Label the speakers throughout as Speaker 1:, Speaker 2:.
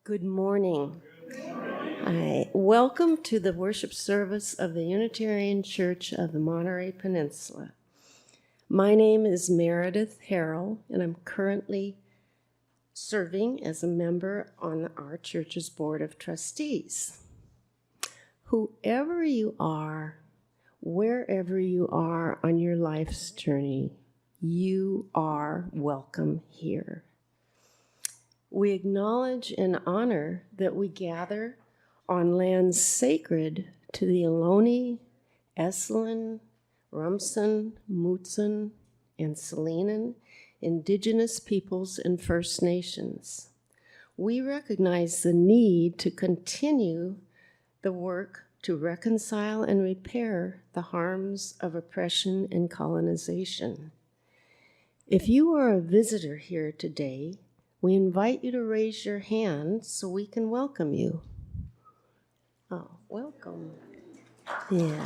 Speaker 1: Good morning. Welcome to the worship service of the Unitarian Church of the Monterey Peninsula. My name is Meredith Harrell, and I'm currently serving as a member on our church's Board of Trustees. Whoever you are, wherever you are on your life's journey, you are welcome here. We acknowledge and honor that we gather on lands sacred to the Ohlone, Esalen, Rumsen, Mutsun, and Salinan indigenous peoples and First Nations. We recognize the need to continue the work to reconcile and repair the harms of oppression and colonization. If you are a visitor here today, we invite you to raise your hand so we can welcome you. Oh, welcome. Yeah.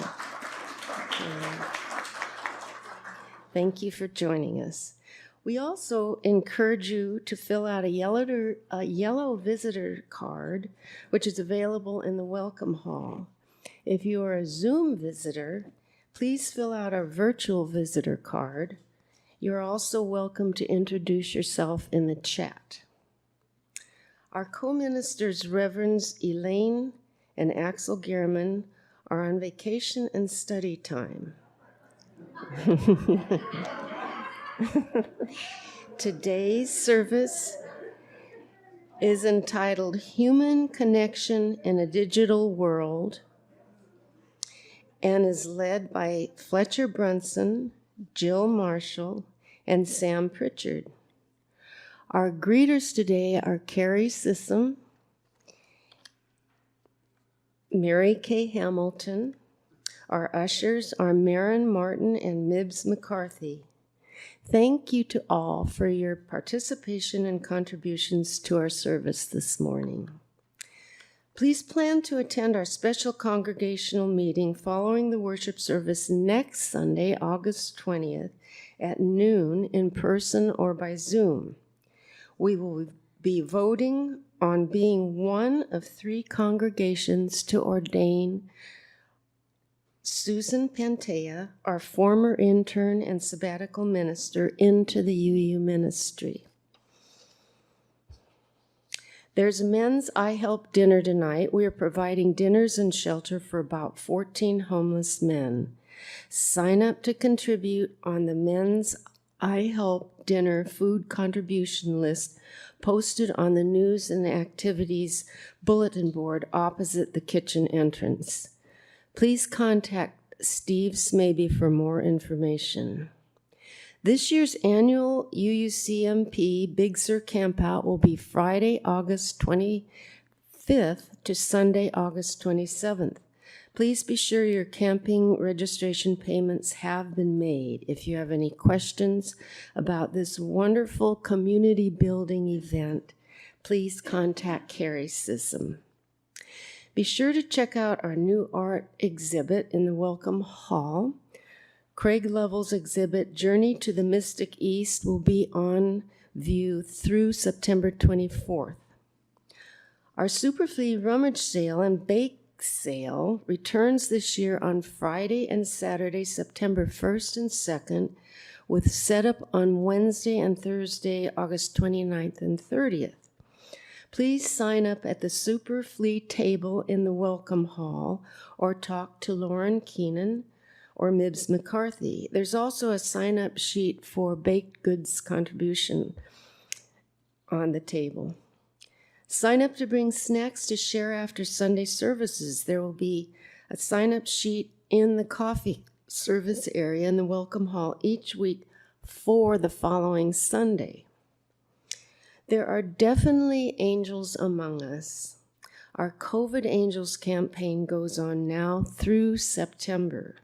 Speaker 1: Thank you for joining us. We also encourage you to fill out a yellow visitor card, which is available in the welcome hall. If you are a Zoom visitor, please fill out our virtual visitor card. You're also welcome to introduce yourself in the chat. Our co-ministers, Reverends Elaine and Axel Gehrman, are on vacation and study time. Today's service is entitled Human Connection in a Digital World and is led by Fletcher Brunson, Jill Marshall, and Sam Pritchard. Our greeters today are Carrie Sissom, Mary Kay Hamilton. Our ushers are Marin Martin and Mibs McCarthy. Thank you to all for your participation and contributions to our service this morning. Please plan to attend our special congregational meeting following the worship service next Sunday, August 20th at noon in person or by Zoom. We will be voting on being one of 3 congregations to ordain Susan Pantea, our former intern and sabbatical minister, into the UU ministry. There's a men's I Help dinner tonight. We are providing dinners and shelter for about 14 homeless men. Sign up to contribute on the men's I Help dinner food contribution list posted on the news and activities bulletin board opposite the kitchen entrance. Please contact Steve Smaby for more information. This year's annual UUCMP Big Sur Campout will be Friday, August 25th to Sunday, August 27th. Please be sure your camping registration payments have been made. If you have any questions about this wonderful community building event, please contact Carrie Sissom. Be sure to check out our new art exhibit in the Welcome Hall. Craig Lovell's exhibit, Journey to the Mystic East, will be on view through September 24th. Our Superflea Rummage Sale and Bake Sale returns this year on Friday and Saturday, September 1st and 2nd, with setup on Wednesday and Thursday, August 29th and 30th. Please sign up at the Superflea table in the Welcome Hall or talk to Lauren Keenan or Mibs McCarthy. There's also a sign-up sheet for baked goods contribution on the table. Sign up to bring snacks to share after Sunday services. There will be a sign-up sheet in the coffee service area in the Welcome Hall each week for the following Sunday. There are definitely angels among us. Our COVID Angels campaign goes on now through September.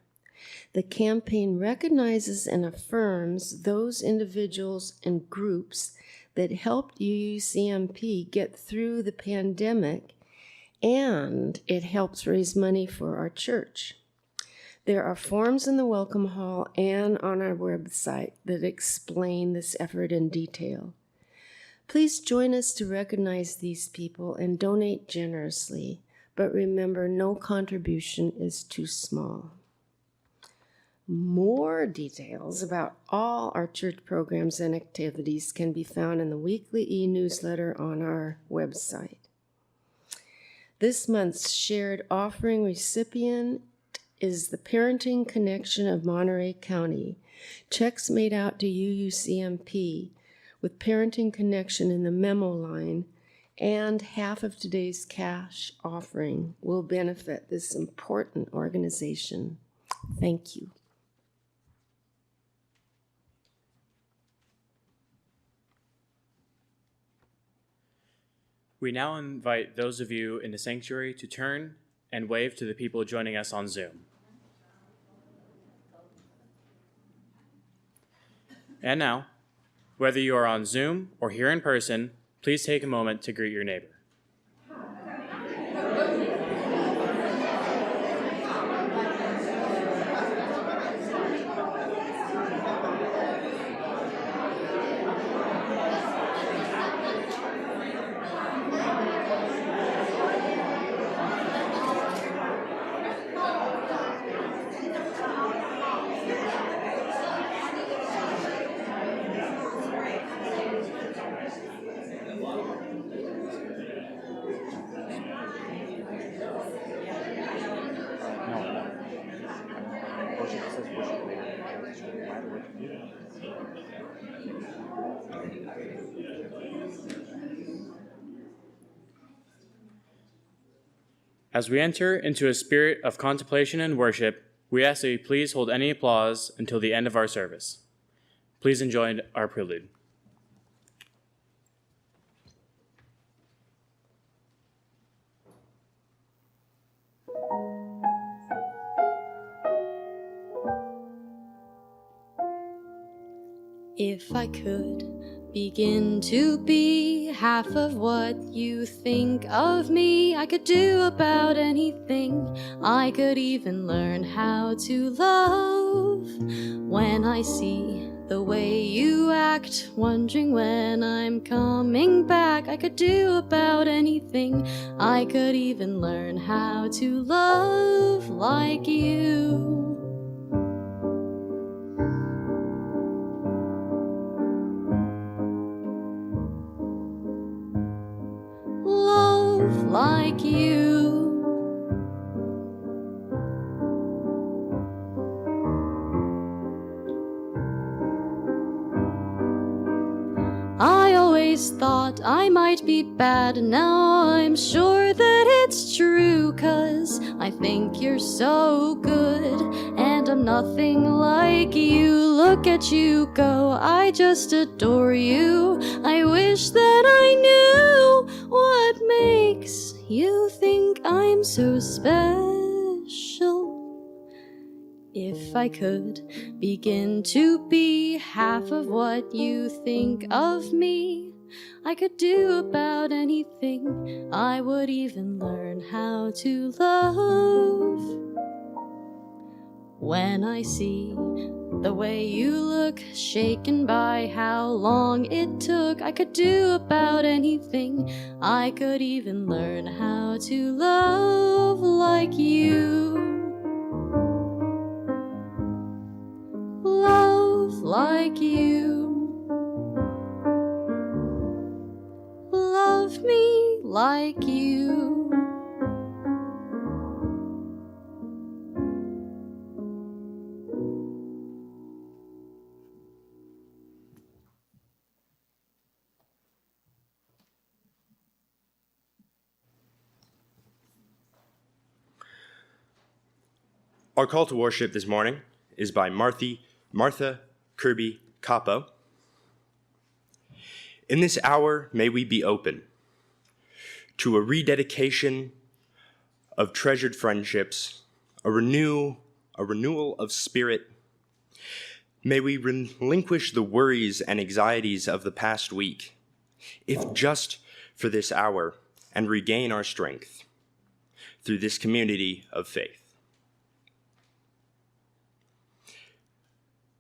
Speaker 1: The campaign recognizes and affirms those individuals and groups that helped UUCMP get through the pandemic, and it helps raise money for our church. There are forms in the Welcome Hall and on our website that explain this effort in detail. Please join us to recognize these people and donate generously, but remember, no contribution is too small. More details about all our church programs and activities can be found in the weekly e-newsletter on our website. This month's shared offering recipient is the Parenting Connection of Monterey County. Checks made out to UUCMP with Parenting Connection in the memo line, and half of today's cash offering will benefit this important organization. Thank you.
Speaker 2: We now invite those of you in the sanctuary to turn and wave to the people joining us on Zoom. And now, whether you are on Zoom or here in person, please take a moment to greet your neighbor. As we enter into a spirit of contemplation and worship, we ask that you please hold any applause until the end of our service. Please enjoy our prelude.
Speaker 3: If I could begin to be half of what you think of me, I could do about anything. I could even learn how to love. When I see the way you act, wondering when I'm coming back, I could do about anything. I could even learn how to love like you. Like you. I always thought I might be bad, now I'm sure that it's true, 'cause I think you're so good, and I'm nothing like you. Look at you go, I just adore you. I wish that I knew what makes you think I'm so special. If I could begin to be half of what you think of me, I could do about anything. I would even learn how to love. When I see the way you look, shaken by how long it took, I could do about anything. I could even learn how to love like you. Love like you. Love me like you.
Speaker 4: Our call to worship this morning is by Martha Kirby Capo. In this hour, may we be open to a rededication of treasured friendships, a renewal of spirit. May we relinquish the worries and anxieties of the past week, if just for this hour, and regain our strength through this community of faith.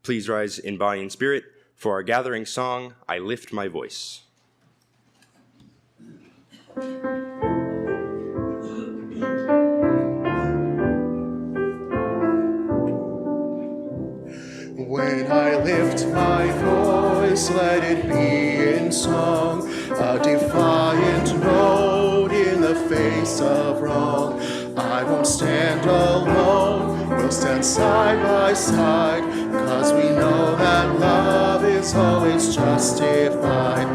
Speaker 4: Please rise in body and spirit for our gathering song, I Lift My Voice.
Speaker 5: When I lift my voice, let it be in song, a defiant note in the face of wrong. I won't stand alone, we'll stand side by side, 'cause we know that love is always justified.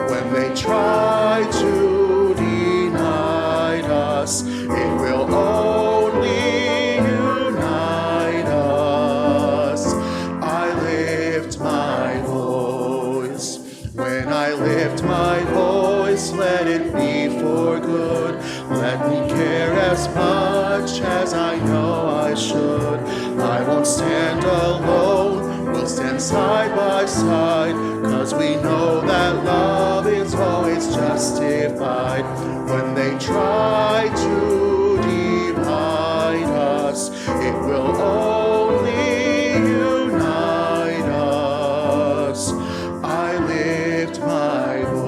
Speaker 5: When they try to deny us, it will only unite us. I lift my voice. When I lift my voice, let it be for good. Let me care as much as I know I should. I won't stand alone, we'll stand side by side, 'cause we know that love is always justified. When they try to divide us, it will only unite us. I lift my voice.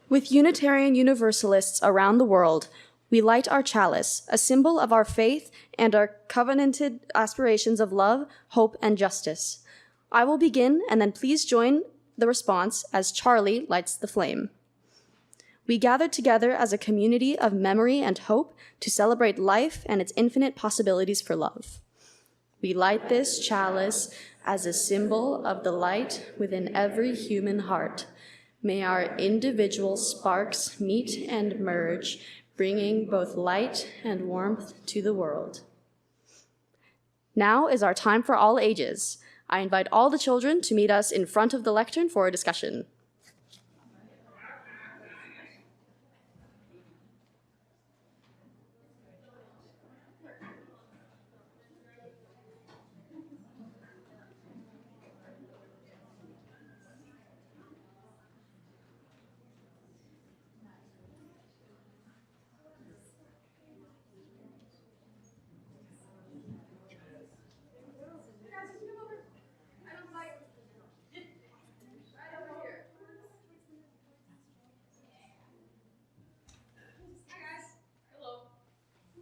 Speaker 6: With Unitarian Universalists around the world, we light our chalice, a symbol of our faith and our covenanted aspirations of love, hope, and justice. I will begin, and then please join the response as Charlie lights the flame. We gather together as a community of memory and hope to celebrate life and its infinite possibilities for love. We light this chalice as a symbol of the light within every human heart. May our individual sparks meet and merge, bringing both light and warmth to the world. Now is our time for all ages. I invite all the children to meet us in front of the lectern for a discussion.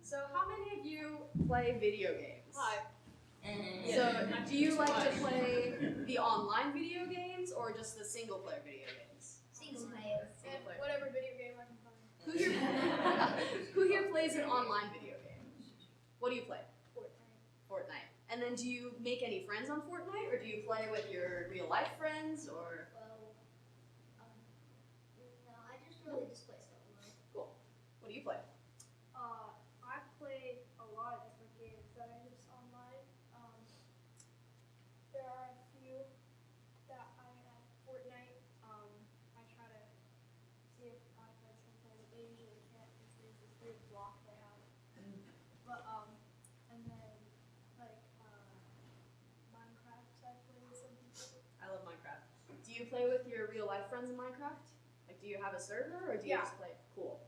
Speaker 6: So how many of you play video games? Hi. So do you like to play the online video games or just the single player video games?
Speaker 7: Single player.
Speaker 8: Whatever video game I can find.
Speaker 6: Who here plays an online video game? What do you play?
Speaker 8: Fortnite.
Speaker 6: Fortnite. And then do you make any friends on Fortnite, or do you play with your real life friends, or?
Speaker 7: Well, no, I just really just play stuff online.
Speaker 6: Cool. What do you play?
Speaker 8: I play a lot of different games that are just online. There are a few that I have Fortnite. I try to see if my friends can play, but they usually can't because there's this weird block they have. But and then like Minecraft, I play with some people.
Speaker 6: I love Minecraft. Do you play with your real life friends in Minecraft? Like, do you have a server, or do you
Speaker 8: Yeah.
Speaker 6: just play? Cool.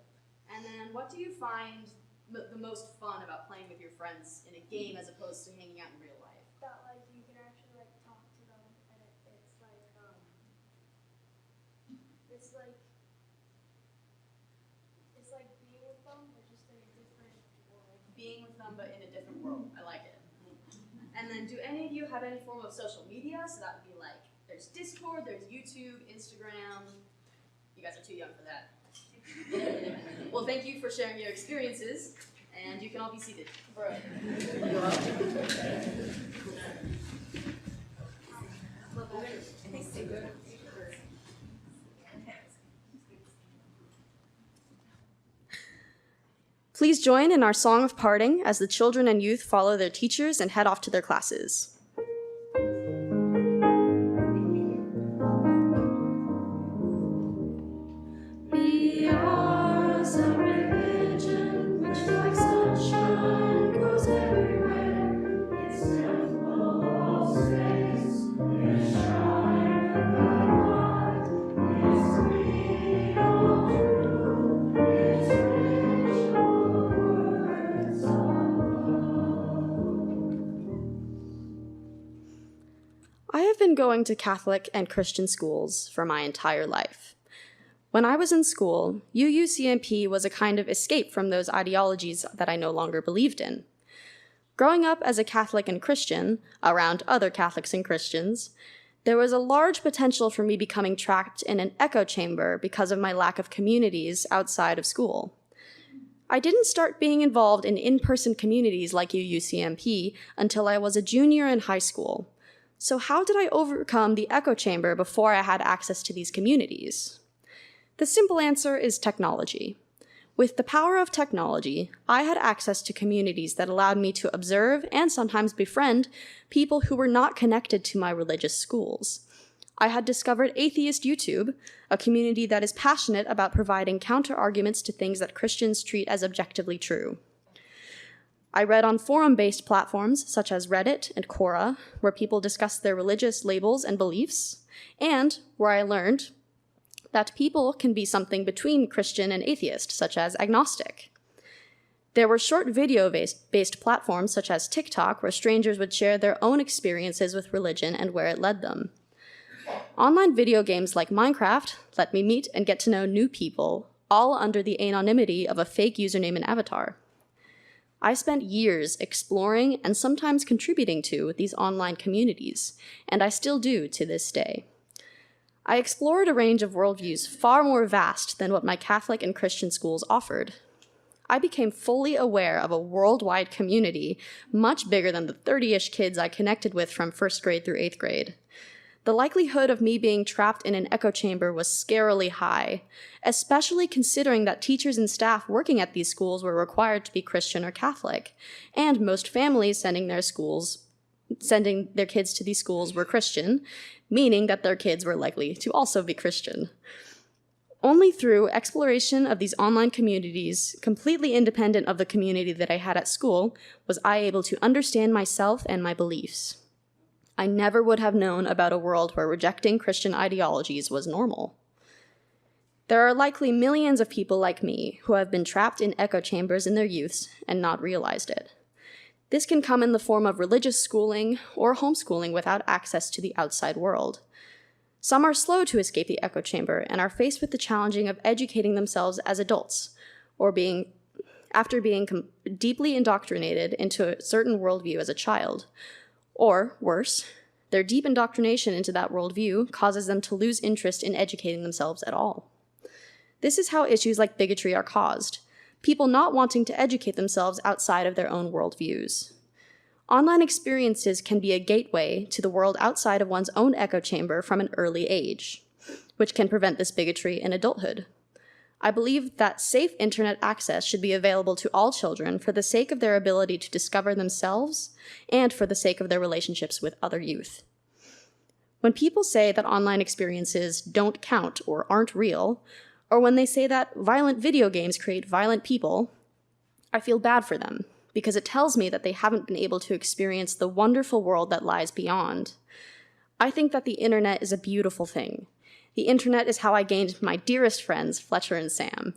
Speaker 6: And then what do you find the most fun about playing with your friends in a game as opposed to hanging out in real life?
Speaker 8: That like you can actually like talk to them, and it's like being with them, but just in a different world.
Speaker 6: Being with them, but in a different world. I like it. And then, do any of you have any form of social media? So that would be like, there's Discord, there's YouTube, Instagram. You guys are too young for that. Well, thank you for sharing your experiences, and you can all be seated. Please join in our song of parting as the children and youth follow their teachers and head off to their classes.
Speaker 3: Be ours a religion which like sunshine goes everywhere. It's simple, all space, its shine above light, its sweet, all true, its rich, all words of love.
Speaker 6: I have been going to Catholic and Christian schools for my entire life. When I was in school, UUCMP was a kind of escape from those ideologies that I no longer believed in. Growing up as a Catholic and Christian, around other Catholics and Christians, there was a large potential for me becoming trapped in an echo chamber because of my lack of communities outside of school. I didn't start being involved in in-person communities like UUCMP until I was a junior in high school. So how did I overcome the echo chamber before I had access to these communities? The simple answer is technology. With the power of technology, I had access to communities that allowed me to observe and sometimes befriend people who were not connected to my religious schools. I had discovered Atheist YouTube, a community that is passionate about providing counter-arguments to things that Christians treat as objectively true. I read on forum-based platforms such as Reddit and Quora, where people discuss their religious labels and beliefs, and where I learned that people can be something between Christian and atheist, such as agnostic. There were short video-based platforms such as TikTok, where strangers would share their own experiences with religion and where it led them. Online video games like Minecraft let me meet and get to know new people, all under the anonymity of a fake username and avatar. I spent years exploring and sometimes contributing to these online communities, and I still do to this day. I explored a range of worldviews far more vast than what my Catholic and Christian schools offered. I became fully aware of a worldwide community much bigger than the 30-ish kids I connected with from 1st grade through 8th grade. The likelihood of me being trapped in an echo chamber was scarily high, especially considering that teachers and staff working at these schools were required to be Christian or Catholic, and most families sending their kids to these schools were Christian, meaning that their kids were likely to also be Christian. Only through exploration of these online communities, completely independent of the community that I had at school, was I able to understand myself and my beliefs. I never would have known about a world where rejecting Christian ideologies was normal. There are likely millions of people like me who have been trapped in echo chambers in their youths and not realized it. This can come in the form of religious schooling or homeschooling without access to the outside world. Some are slow to escape the echo chamber and are faced with the challenging of educating themselves as adults, or after being deeply indoctrinated into a certain worldview as a child. Or, worse, their deep indoctrination into that worldview causes them to lose interest in educating themselves at all. This is how issues like bigotry are caused. People not wanting to educate themselves outside of their own worldviews. Online experiences can be a gateway to the world outside of one's own echo chamber from an early age, which can prevent this bigotry in adulthood. I believe that safe internet access should be available to all children for the sake of their ability to discover themselves and for the sake of their relationships with other youth. When people say that online experiences don't count or aren't real, or when they say that violent video games create violent people, I feel bad for them, because it tells me that they haven't been able to experience the wonderful world that lies beyond. I think that the internet is a beautiful thing. The internet is how I gained my dearest friends, Fletcher and Sam.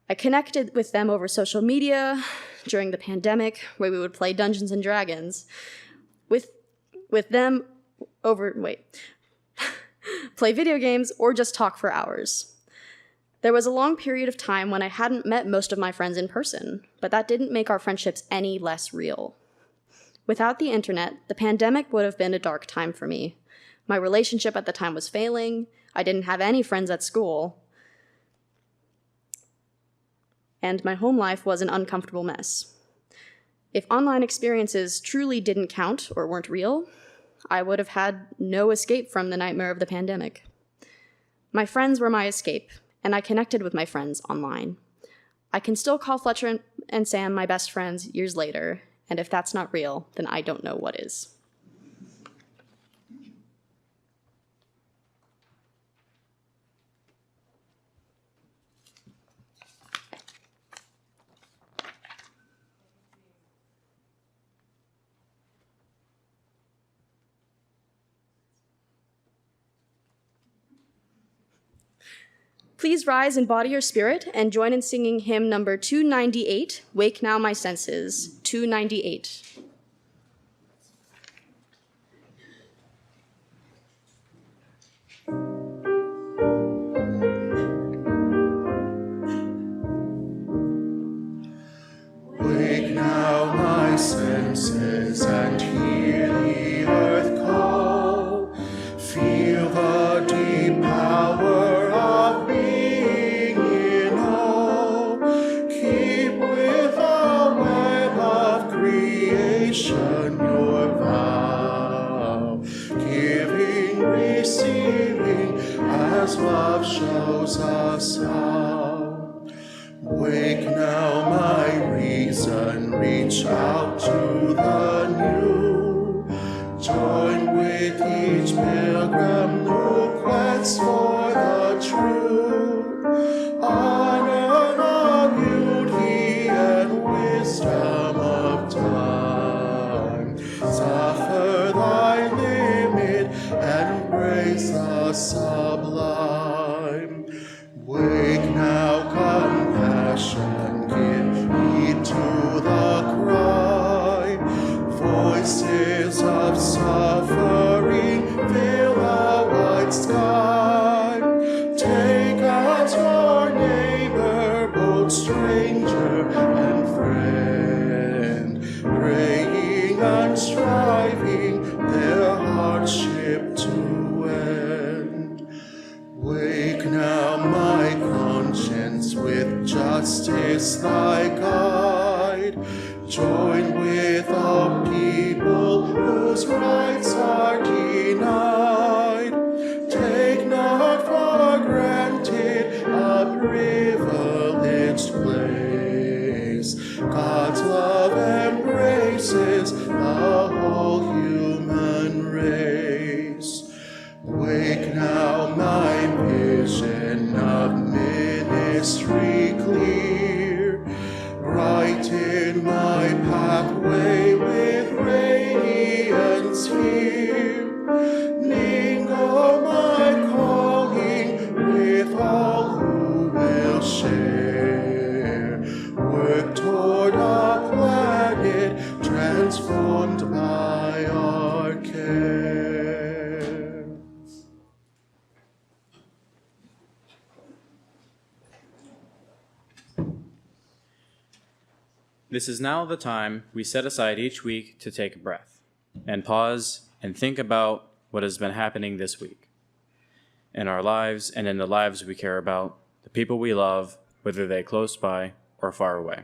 Speaker 6: I connected with them over social media during the pandemic, where we would play Dungeons and Dragons. Play video games or just talk for hours. There was a long period of time when I hadn't met most of my friends in person, but that didn't make our friendships any less real. Without the internet, the pandemic would have been a dark time for me. My relationship at the time was failing, I didn't have any friends at school, and my home life was an uncomfortable mess. If online experiences truly didn't count or weren't real, I would have had no escape from the nightmare of the pandemic. My friends were my escape, and I connected with my friends online. I can still call Fletcher and Sam my best friends years later, and if that's not real, then I don't know what is. Please rise in body or spirit and join in singing hymn number 298, Wake Now My Senses, 298.
Speaker 5: your vow, giving, receiving, as love shows us how. Wake now, my reason, reach out to the new. Join with each pilgrim who quests for the true. Honor the beauty and wisdom of time. Suffer thy limit and embrace the sublime. Wake now, compassion, give heed to the cry. Voices of suffering fill the wide sky. Take as your neighbor, both stranger and friend, praying and striving their hardship to end. Wake now, my conscience, with justice thy guide. Join with all people whose rights are denied. Take not for granted a privileged place. God's love embraces the whole human race. Wake now, my vision of ministry clear. Brighten my pathway with radiance here. Mingle my calling with all who will share. Work toward a planet transformed by our care.
Speaker 2: This is now the time we set aside each week to take a breath and pause and think about what has been happening this week in our lives and in the lives we care about, the people we love, whether they're close by or far away,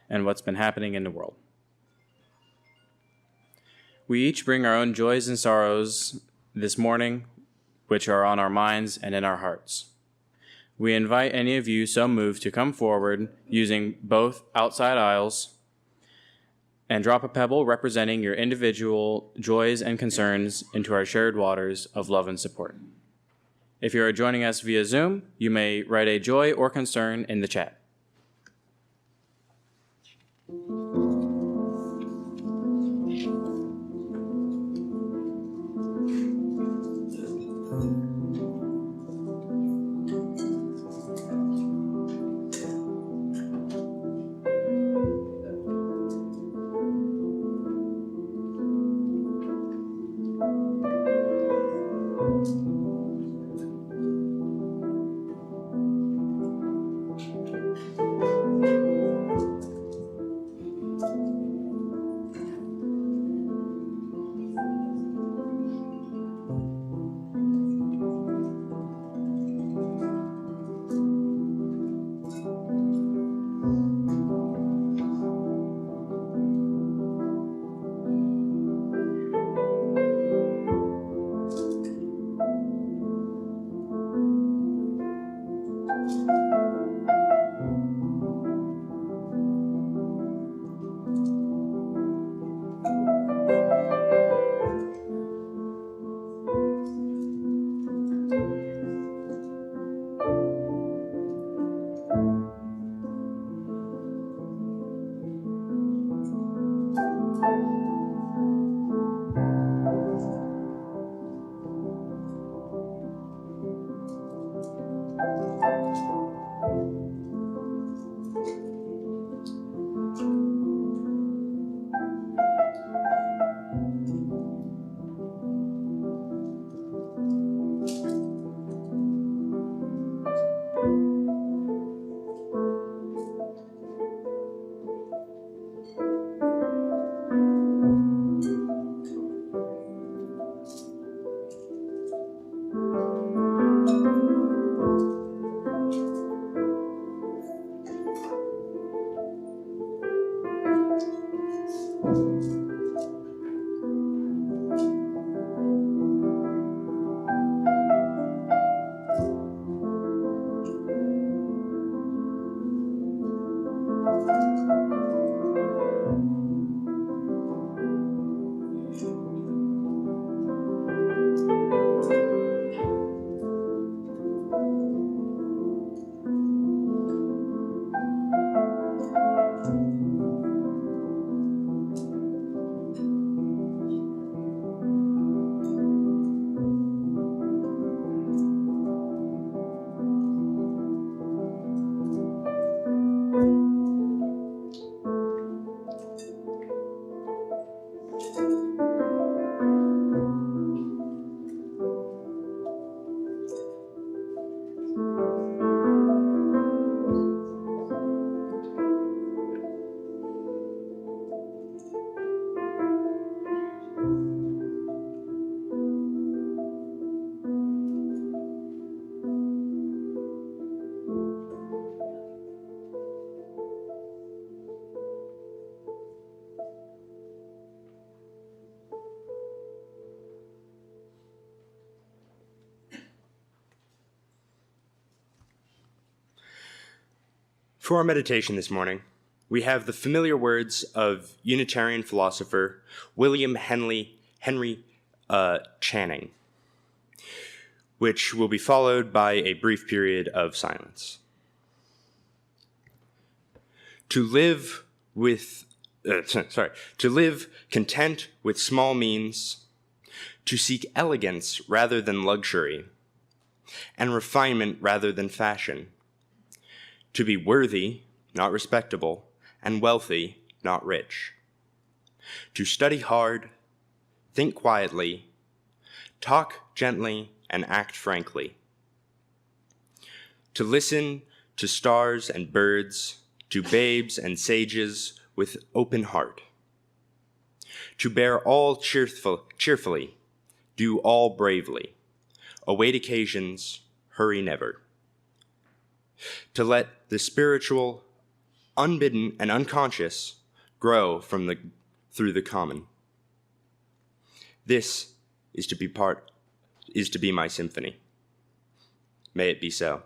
Speaker 2: and what's been happening in the world. We each bring our own joys and sorrows this morning, which are on our minds and in our hearts. We invite any of you so moved to come forward using both outside aisles and drop a pebble representing your individual joys and concerns into our shared waters of love and support. If you are joining us via Zoom, you may write a joy or concern in the chat.
Speaker 4: For our meditation this morning, we have the familiar words of Unitarian philosopher William Henry Channing, which will be followed by a brief period of silence. To live content with small means, to seek elegance rather than luxury, and refinement rather than fashion, to be worthy, not respectable, and wealthy, not rich, to study hard, think quietly, talk gently, and act frankly, to listen to stars and birds, to babes and sages with open heart, to bear all cheerfully, do all bravely, await occasions, hurry never, to let the spiritual, unbidden and unconscious grow through the common. This is to be my symphony. May it be so.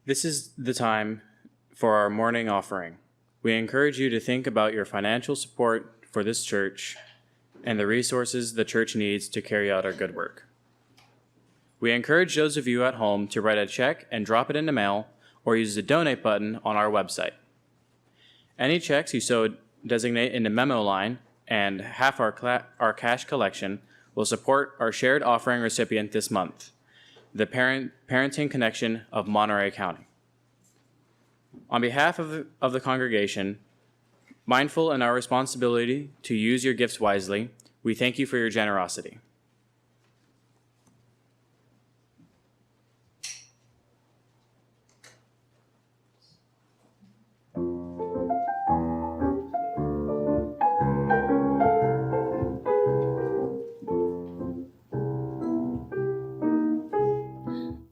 Speaker 2: This is the time for our morning offering. We encourage you to think about your financial support for this church and the resources the church needs to carry out our good work. We encourage those of you at home to write a check and drop it in the mail or use the donate button on our website. Any checks you so designate in the memo line and half our cash collection will support our shared offering recipient this month, the Parenting Connection of Monterey County. On behalf of the congregation, mindful in our responsibility to use your gifts wisely, we thank you for your generosity.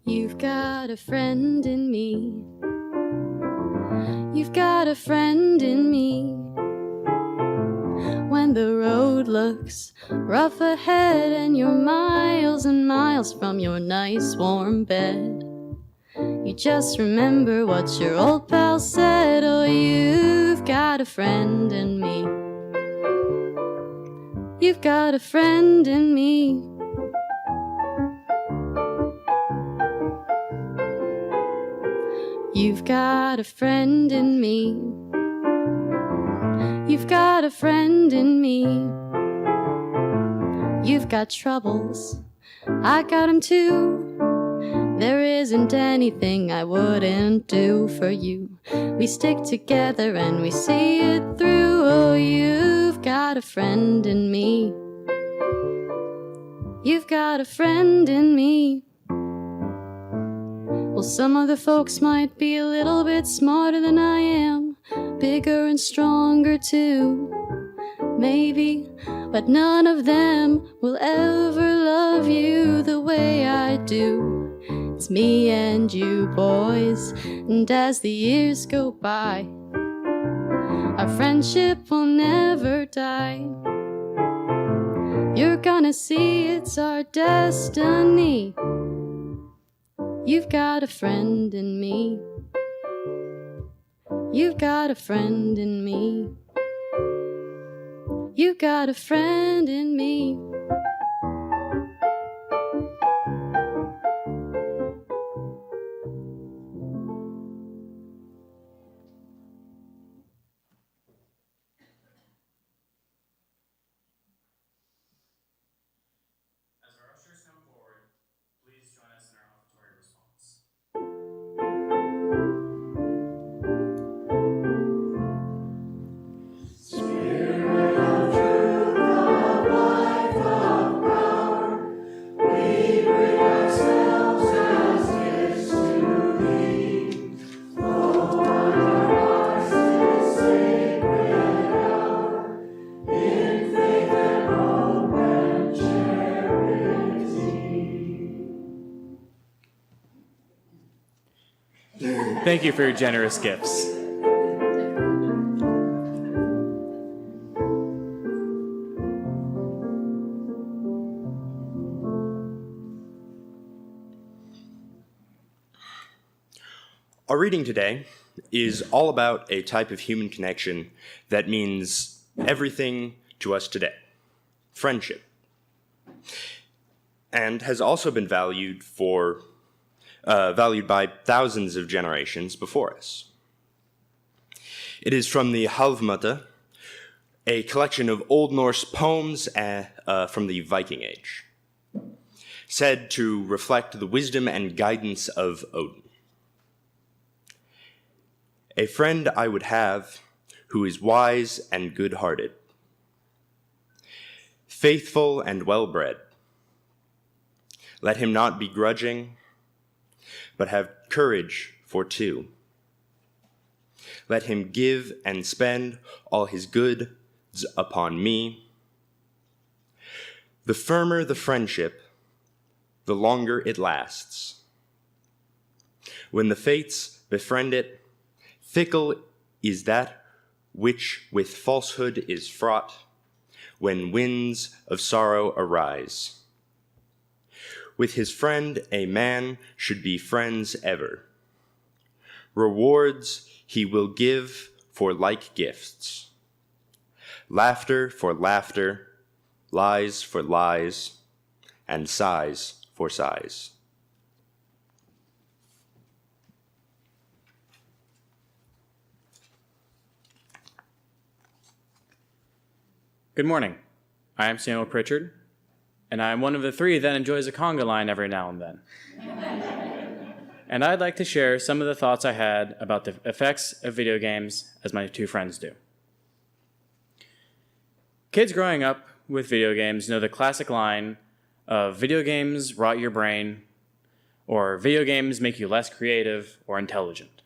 Speaker 3: You've got a friend in me. You've got a friend in me. When the road looks rough ahead and you're miles and miles from your nice warm bed, you just remember what your old pal said. Oh, you've got a friend in me. You've got a friend in me. You've got a friend in me. You've got a friend in me. You've got troubles, I got 'em too. There isn't anything I wouldn't do for you. We stick together and we see it through. Oh, you've got a friend in me. You've got a friend in me. Well, some of the folks might be a little bit smarter than I am, bigger and stronger too, maybe, but none of them will ever love you the way I do. It's me and you, boys, and as the years go by, our friendship will never die. You're gonna see it's our destiny. You've got a friend in me. You've got a friend in me. You've got a friend in me.
Speaker 2: As our ushers come forward, please join us in our offertory response.
Speaker 5: Spirit of truth, the
Speaker 2: Thank you for your generous gifts.
Speaker 4: Our reading today is all about a type of human connection that means everything to us today: friendship, and has also been valued by thousands of generations before us. It is from the Halvmata, a collection of Old Norse poems from the Viking Age, said to reflect the wisdom and guidance of Odin. A friend I would have who is wise and good-hearted, faithful and well-bred. Let him not be grudging, but have courage for two. Let him give and spend all his goods upon me. The firmer the friendship, the longer it lasts. When the fates befriend it, fickle is that which with falsehood is fraught, when winds of sorrow arise. With his friend a man should be friends ever. Rewards he will give for like gifts. Laughter for laughter, lies for lies, and sighs for sighs.
Speaker 2: Good morning. I am Samuel Pritchard, and I am one of the three that enjoys a conga line every now and then. And I'd like to share some of the thoughts I had about the effects of video games as my two friends do. Kids growing up with video games know the classic line of video games rot your brain, or video games make you less creative or intelligent.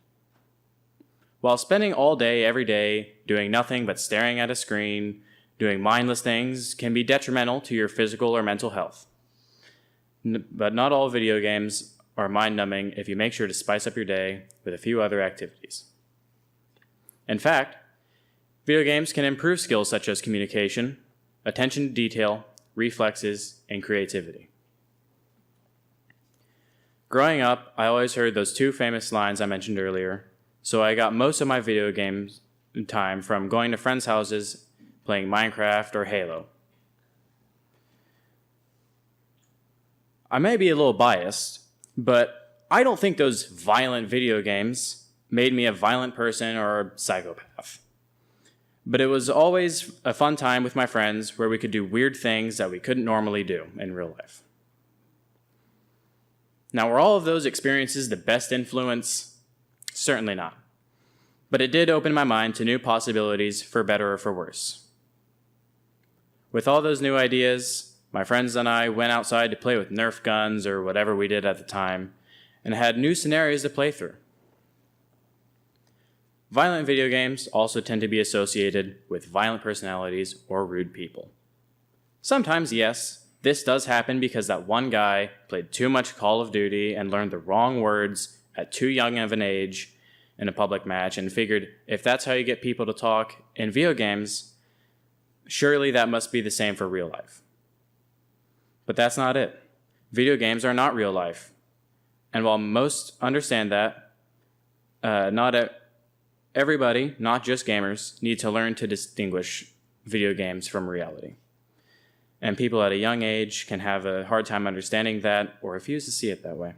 Speaker 2: While spending all day, every day, doing nothing but staring at a screen, doing mindless things can be detrimental to your physical or mental health. But not all video games are mind-numbing if you make sure to spice up your day with a few other activities. In fact, video games can improve skills such as communication, attention to detail, reflexes, and creativity. Growing up, I always heard those two famous lines I mentioned earlier, so I got most of my video game time from going to friends' houses, playing Minecraft or Halo. I may be a little biased, but I don't think those violent video games made me a violent person or a psychopath. But it was always a fun time with my friends where we could do weird things that we couldn't normally do in real life. Now, were all of those experiences the best influence? Certainly not. But it did open my mind to new possibilities for better or for worse. With all those new ideas, my friends and I went outside to play with Nerf guns or whatever we did at the time, and had new scenarios to play through. Violent video games also tend to be associated with violent personalities or rude people. Sometimes, yes, this does happen because that one guy played too much Call of Duty and learned the wrong words at too young of an age in a public match and figured if that's how you get people to talk in video games, surely that must be the same for real life. But that's not it. Video games are not real life. And while most understand that, everybody, not just gamers, need to learn to distinguish video games from reality. And people at a young age can have a hard time understanding that or refuse to see it that way.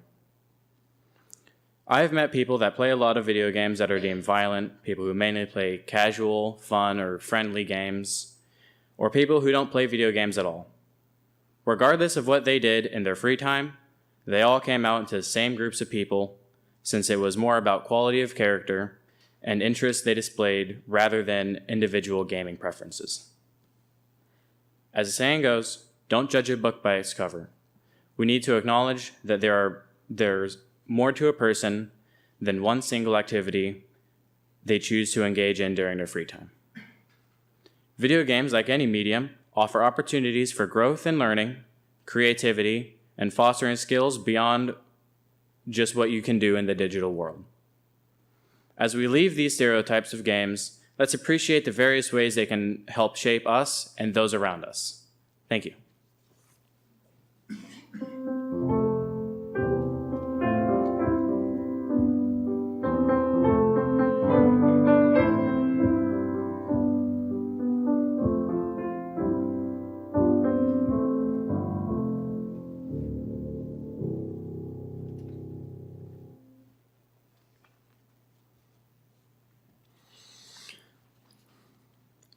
Speaker 2: I've met people that play a lot of video games that are deemed violent, people who mainly play casual, fun, or friendly games, or people who don't play video games at all. Regardless of what they did in their free time, they all came out into the same groups of people, since it was more about quality of character and interests they displayed rather than individual gaming preferences. As the saying goes, don't judge a book by its cover. We need to acknowledge that there's more to a person than one single activity they choose to engage in during their free time. Video games, like any medium, offer opportunities for growth and learning, creativity, and fostering skills beyond just what you can do in the digital world. As we leave these stereotypes of games, let's appreciate the various ways they can help shape us and those around us. Thank you.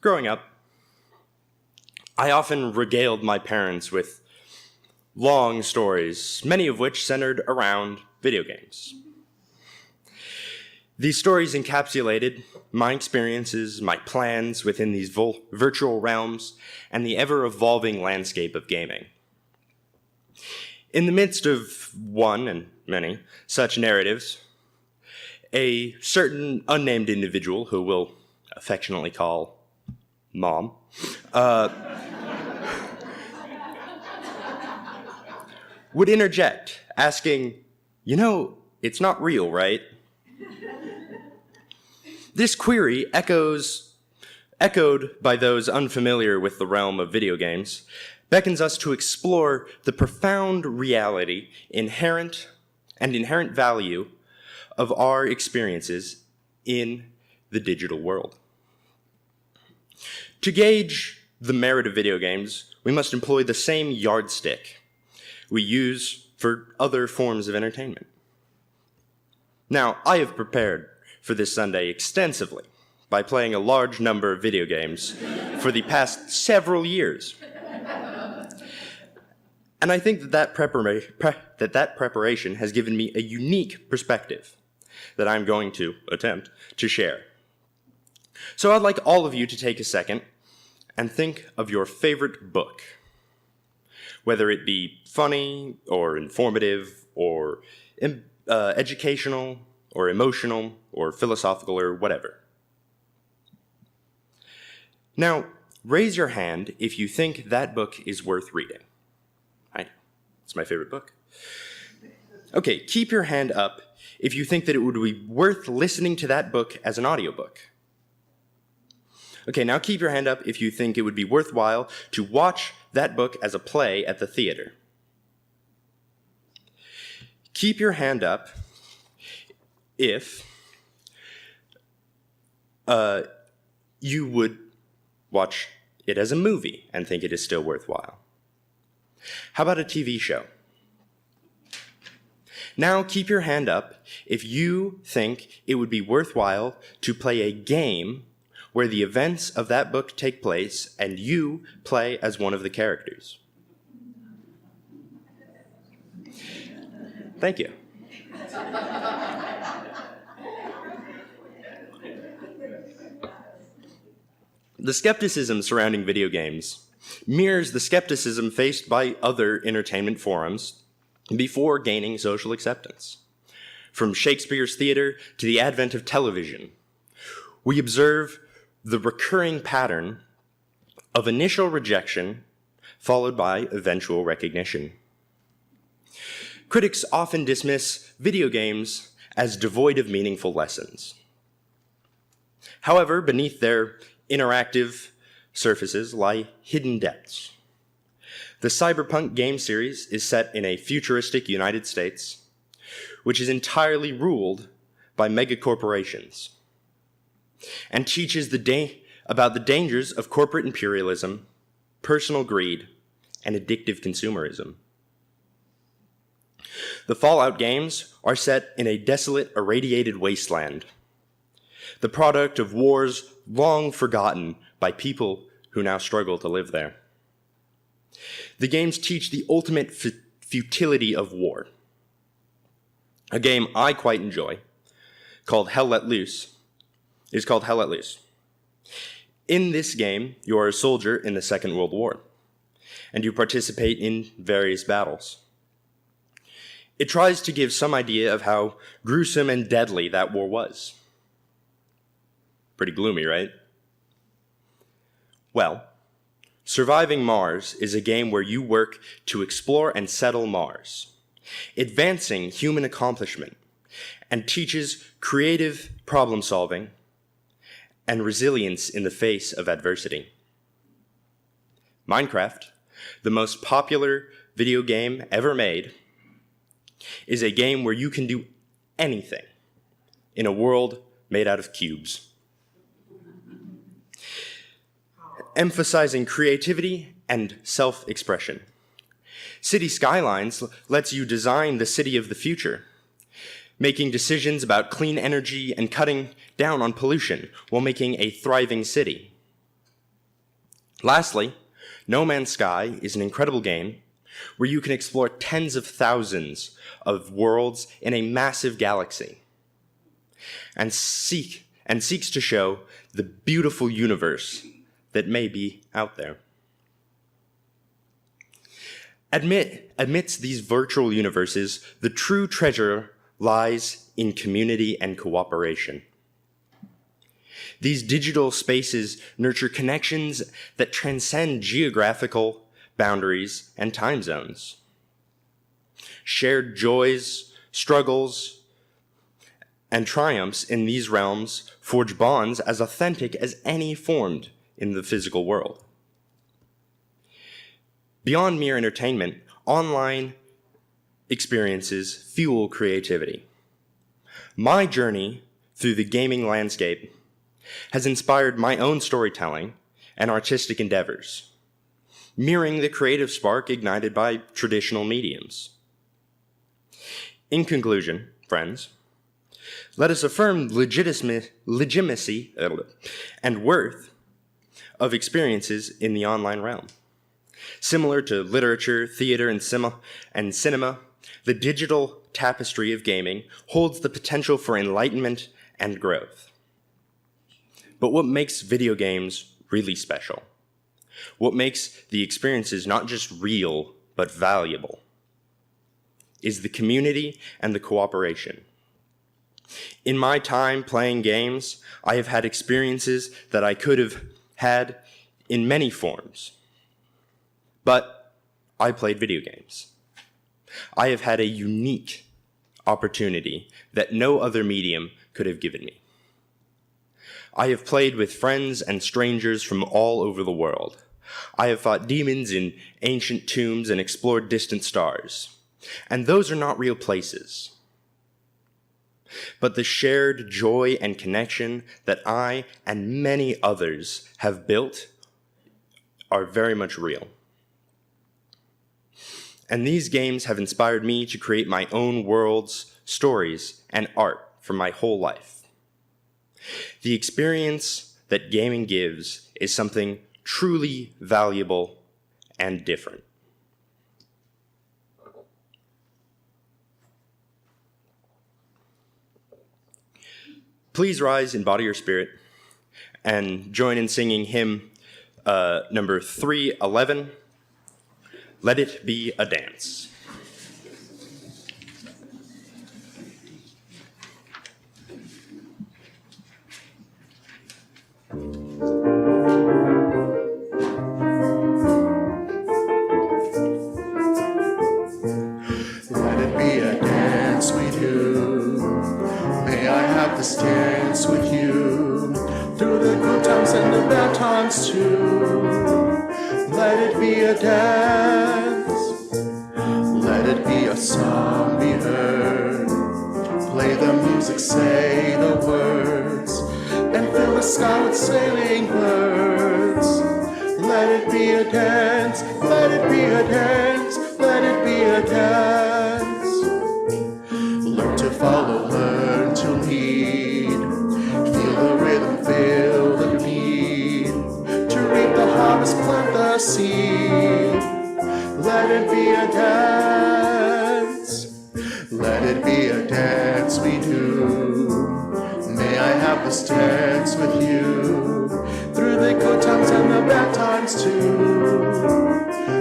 Speaker 4: Growing up, I often regaled my parents with long stories, many of which centered around video games. These stories encapsulated my experiences, my plans within these virtual realms, and the ever-evolving landscape of gaming. In the midst of one and many such narratives, a certain unnamed individual who we'll affectionately call Mom, would interject, asking, it's not real, right? This query echoed by those unfamiliar with the realm of video games, beckons us to explore the profound reality, inherent value of our experiences in the digital world. To gauge the merit of video games, we must employ the same yardstick we use for other forms of entertainment. Now, I have prepared for this Sunday extensively by playing a large number of video games for the past several years. And I think that preparation has given me a unique perspective that I'm going to attempt to share. So I'd like all of you to take a second and think of your favorite book, whether it be funny or informative or educational or emotional or philosophical or whatever. Now, raise your hand if you think that book is worth reading. I know, it's my favorite book. Okay, keep your hand up if you think that it would be worth listening to that book as an audiobook. Okay, now keep your hand up if you think it would be worthwhile to watch that book as a play at the theater. Keep your hand up if you would watch it as a movie and think it is still worthwhile. How about a TV show? Now keep your hand up if you think it would be worthwhile to play a game where the events of that book take place and you play as one of the characters. Thank you. The skepticism surrounding video games mirrors the skepticism faced by other entertainment forums before gaining social acceptance. From Shakespeare's theater to the advent of television, we observe the recurring pattern of initial rejection followed by eventual recognition. Critics often dismiss video games as devoid of meaningful lessons. However, beneath their interactive surfaces lie hidden depths. The Cyberpunk game series is set in a futuristic United States, which is entirely ruled by megacorporations, and teaches about the dangers of corporate imperialism, personal greed, and addictive consumerism. The Fallout games are set in a desolate, irradiated wasteland, the product of wars long forgotten by people who now struggle to live there. The games teach the ultimate futility of war. A game I quite enjoy, called Hell Let Loose, is called Hell Let Loose. In this game, you are a soldier in the Second World War, and you participate in various battles. It tries to give some idea of how gruesome and deadly that war was. Pretty gloomy, right? Well, Surviving Mars is a game where you work to explore and settle Mars, advancing human accomplishment and teaches creative problem solving and resilience in the face of adversity. Minecraft, the most popular video game ever made, is a game where you can do anything in a world made out of cubes. Emphasizing creativity and self-expression. City Skylines lets you design the city of the future, making decisions about clean energy and cutting down on pollution while making a thriving city. Lastly, No Man's Sky is an incredible game where you can explore tens of thousands of worlds in a massive galaxy and seeks to show the beautiful universe that may be out there. Amidst these virtual universes, the true treasure lies in community and cooperation. These digital spaces nurture connections that transcend geographical boundaries and time zones. Shared joys, struggles, and triumphs in these realms forge bonds as authentic as any formed in the physical world. Beyond mere entertainment, online experiences fuel creativity. My journey through the gaming landscape has inspired my own storytelling and artistic endeavors, mirroring the creative spark ignited by traditional mediums. In conclusion, friends, let us affirm legitimacy and worth of experiences in the online realm. Similar to literature, theater, and cinema, the digital tapestry of gaming holds the potential for enlightenment and growth. But what makes video games really special? What makes the experiences not just real, but valuable, is the community and the cooperation. In my time playing games, I have had experiences that I could have had in many forms. But I played video games. I have had a unique opportunity that no other medium could have given me. I have played with friends and strangers from all over the world. I have fought demons in ancient tombs and explored distant stars. And those are not real places. But the shared joy and connection that I and many others have built are very much real. And these games have inspired me to create my own worlds, stories, and art for my whole life. The experience that gaming gives is something truly valuable and different. Please rise in body or spirit and join in singing hymn number 311, Let It Be a Dance.
Speaker 5: Let it be a dance we do. May I have this dance with you through the good times and the bad times too. Let it be a dance. Let it be a song we heard. Play the music, say the words, and fill the sky with sailing birds. Let it be a dance. Let it be a dance. Let it be a dance. Learn to follow, learn to lead. Feel the rhythm, feel the need. To reap the harvest, plant the seed. Let it be a dance. Let it be a dance we do. May I have this dance with you through the good times and the bad times too.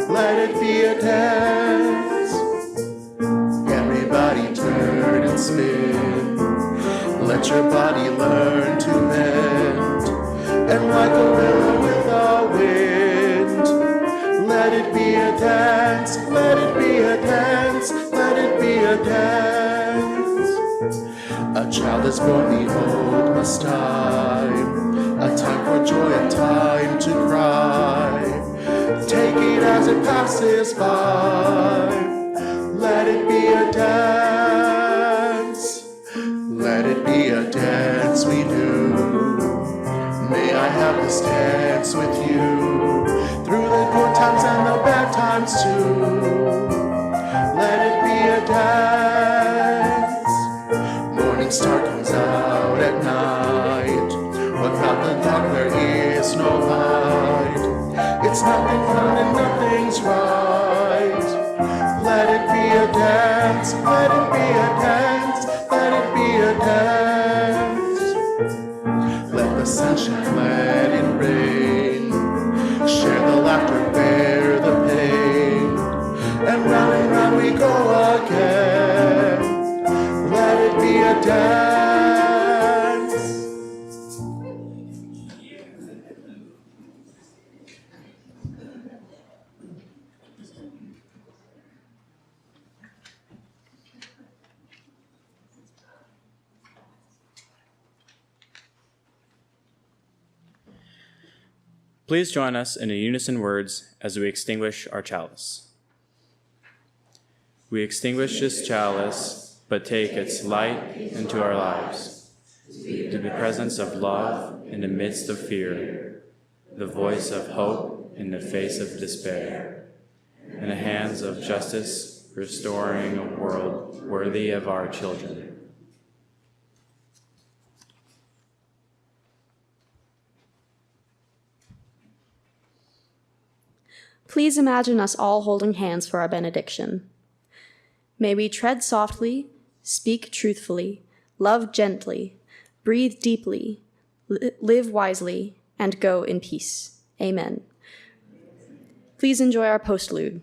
Speaker 5: Let it be a dance. Everybody turn and spin. Let your body learn to bend. And like a willow with the wind, let it be a dance. Let it be a dance. Let it be a dance. child is born, behold, must die. A time for joy, a time to cry. Take it as it passes by. Let it be a dance. Let it be a dance we do. May I have this dance with you through the good times and the bad times too. Let it be a dance. Morning star comes out at night. Without the dark there is no light. It's nothing fun and nothing's right. Let it be a dance. Let it be a dance. Let it be a dance. Let the sunshine, let it rain. Share the laughter, bear the pain. And round we go again. Let it be a dance.
Speaker 2: Please join us in a unison words as we extinguish our chalice. We extinguish this chalice, but take its light into our lives, to the presence of love in the midst of fear, the voice of hope in the face of despair, in the hands of justice, restoring a world worthy of our children.
Speaker 6: Please imagine us all holding hands for our benediction. May we tread softly, speak truthfully, love gently, breathe deeply, live wisely, and go in peace. Amen. Please enjoy our postlude.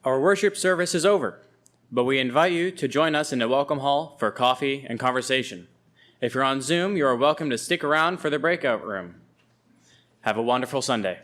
Speaker 2: Our worship service is over, but we invite you to join us in the welcome hall for coffee and conversation. If you're on Zoom, you are welcome to stick around for the breakout room. Have a wonderful Sunday.